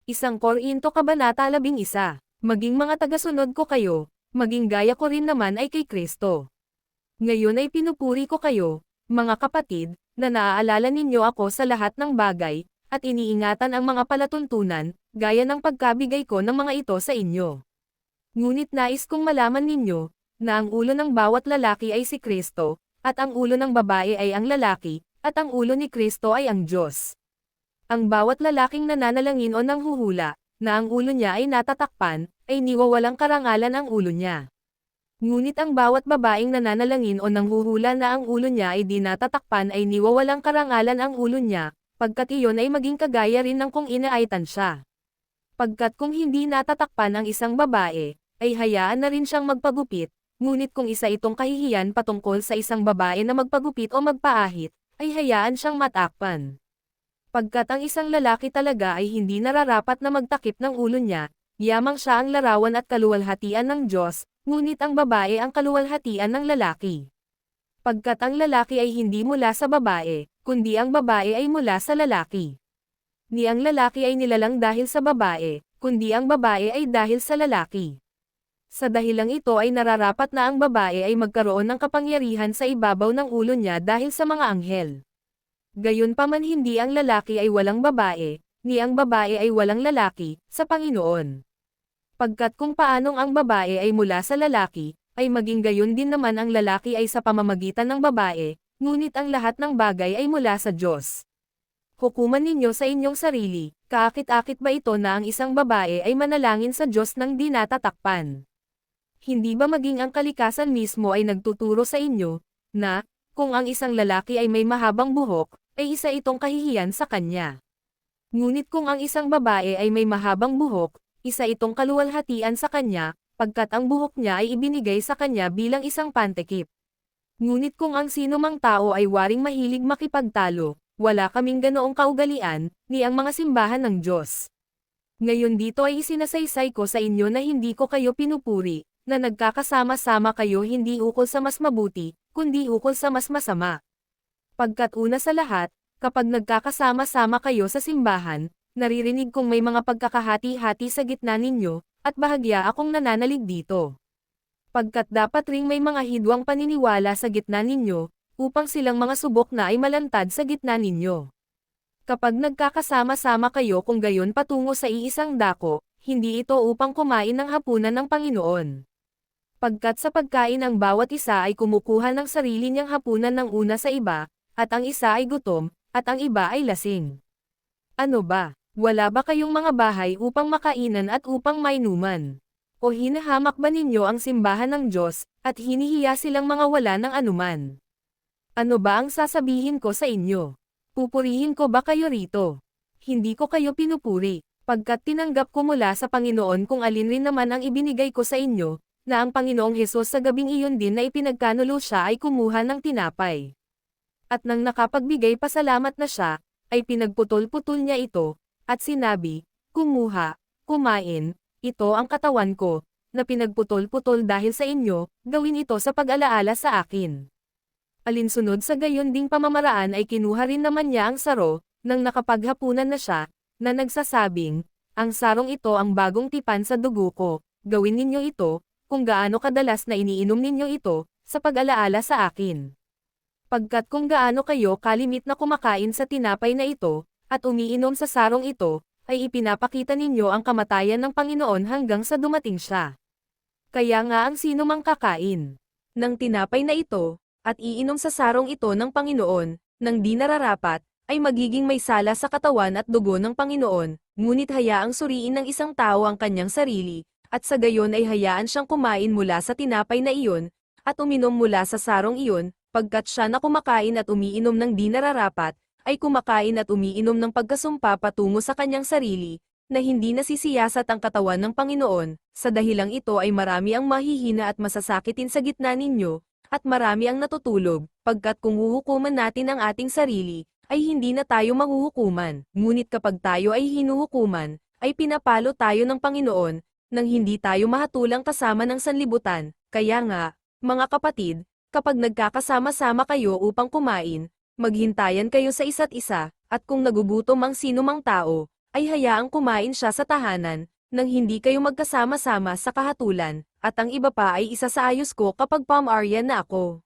Isang Korinto Kabanata 11. Maging mga tagasunod ko kayo, maging gaya ko rin naman ay kay Kristo. Ngayon ay pinupuri ko kayo, mga kapatid, na naaalala ninyo ako sa lahat ng bagay, at iniingatan ang mga palatuntunan, gaya ng pagkabigay ko ng mga ito sa inyo. Ngunit nais kong malaman ninyo, na ang ulo ng bawat lalaki ay si Kristo, at ang ulo ng babae ay ang lalaki, at ang ulo ni Kristo ay ang Diyos. Ang bawat lalaking nananalangin o nanghuhula, na ang ulo niya ay natatakpan, ay niwawalang karangalan ang ulo niya. Ngunit ang bawat babaeng nananalangin o nanghuhula na ang ulo niya ay di natatakpan ay niwawalang karangalan ang ulo niya, pagkat iyon ay maging kagaya rin ng kung inaaitan siya. Pagkat kung hindi natatakpan ang isang babae, ay hayaan na rin siyang magpagupit, ngunit kung isa itong kahihiyan patungkol sa isang babae na magpagupit o magpaahit, ay hayaan siyang matakpan. Pagkat ang isang lalaki talaga ay hindi nararapat na magtakip ng ulo niya, yamang siya ang larawan at kaluwalhatian ng Diyos, ngunit ang babae ang kaluwalhatian ng lalaki. Pagkat ang lalaki ay hindi mula sa babae, kundi ang babae ay mula sa lalaki. Ni ang lalaki ay nilalang dahil sa babae, kundi ang babae ay dahil sa lalaki. Sa dahilang ito ay nararapat na ang babae ay magkaroon ng kapangyarihan sa ibabaw ng ulo niya dahil sa mga anghel. Gayunpaman hindi ang lalaki ay walang babae, ni ang babae ay walang lalaki, sa Panginoon. Pagkat kung paanong ang babae ay mula sa lalaki, ay maging gayon din naman ang lalaki ay sa pamamagitan ng babae, ngunit ang lahat ng bagay ay mula sa Diyos. Hukuman ninyo sa inyong sarili, kaakit-akit ba ito na ang isang babae ay manalangin sa Diyos nang di natatakpan? Hindi ba maging ang kalikasan mismo ay nagtuturo sa inyo, na, kung ang isang lalaki ay may mahabang buhok, ay isa itong kahihiyan sa kanya. Ngunit kung ang isang babae ay may mahabang buhok, isa itong kaluwalhatian sa kanya, pagkat ang buhok niya ay ibinigay sa kanya bilang isang pantekip. Ngunit kung ang sino mang tao ay waring mahilig makipagtalo, wala kaming ganoong kaugalian, ni ang mga simbahan ng Diyos. Ngayon dito ay isinasaysay ko sa inyo na hindi ko kayo pinupuri, na nagkakasama-sama kayo hindi ukol sa mas mabuti, kundi ukol sa mas masama. Pagkat una sa lahat, kapag nagkakasama-sama kayo sa simbahan, naririnig kong may mga pagkakahati-hati sa gitna ninyo, at bahagya akong nananalig dito. Pagkat dapat ring may mga hidwang paniniwala sa gitna ninyo, upang silang mga subok na ay malantad sa gitna ninyo. Kapag nagkakasama-sama kayo kung gayon patungo sa iisang dako, hindi ito upang kumain ng hapunan ng Panginoon. Pagkat sa pagkain ang bawat isa ay kumukuha ng sarili niyang hapunan ng una sa iba, at ang isa ay gutom, at ang iba ay lasing. Ano ba? Wala ba kayong mga bahay upang makainan at upang mainuman? O hinahamak ba ninyo ang simbahan ng Diyos, at hinihiya silang mga wala ng anuman? Ano ba ang sasabihin ko sa inyo? Pupurihin ko ba kayo rito? Hindi ko kayo pinupuri, pagkat tinanggap ko mula sa Panginoon kung alin rin naman ang ibinigay ko sa inyo, na ang Panginoong Hesus sa gabing iyon din na ipinagkanulo siya ay kumuha ng tinapay. At nang nakapagbigay pasalamat na siya, ay pinagputol-putol niya ito, at sinabi, "Kumuha, kumain, ito ang katawan ko, na pinagputol-putol dahil sa inyo, gawin ito sa pag-alaala sa akin." Alinsunod sa gayon ding pamamaraan ay kinuha rin naman niya ang saro, nang nakapaghapunan na siya, na nagsasabing, "Ang sarong ito ang bagong tipan sa dugo ko, gawin ninyo ito, kung gaano kadalas na iniinom ninyo ito, sa pag-alaala sa akin." Pagkat kung gaano kayo kalimit na kumakain sa tinapay na ito, at umiinom sa sarong ito, ay ipinapakita ninyo ang kamatayan ng Panginoon hanggang sa dumating siya. Kaya nga ang sino mang kakain ng tinapay na ito, at iinom sa sarong ito ng Panginoon, nang di nararapat, ay magiging may sala sa katawan at dugo ng Panginoon, ngunit hayaang suriin ng isang tao ang kanyang sarili, at sa gayon ay hayaan siyang kumain mula sa tinapay na iyon, at uminom mula sa sarong iyon, pagkat siya na kumakain at umiinom ng di nararapat, ay kumakain at umiinom ng pagkasumpa patungo sa kanyang sarili, na hindi nasisiyasat ang katawan ng Panginoon, sa dahilang ito ay marami ang mahihina at masasakitin sa gitna ninyo, at marami ang natutulog, pagkat kung huhukuman natin ang ating sarili, ay hindi na tayo mahuhukuman, ngunit kapag tayo ay hinuhukuman, ay pinapalo tayo ng Panginoon, nang hindi tayo mahatulang kasama ng sanlibutan. Kaya nga, mga kapatid, kapag nagkakasama-sama kayo upang kumain, maghintayan kayo sa isa't isa, at kung nagugutom ang sino mang tao, ay hayaang kumain siya sa tahanan, nang hindi kayo magkasama-sama sa kahatulan, at ang iba pa ay isa sa ayos ko kapag Pomeranian na ako.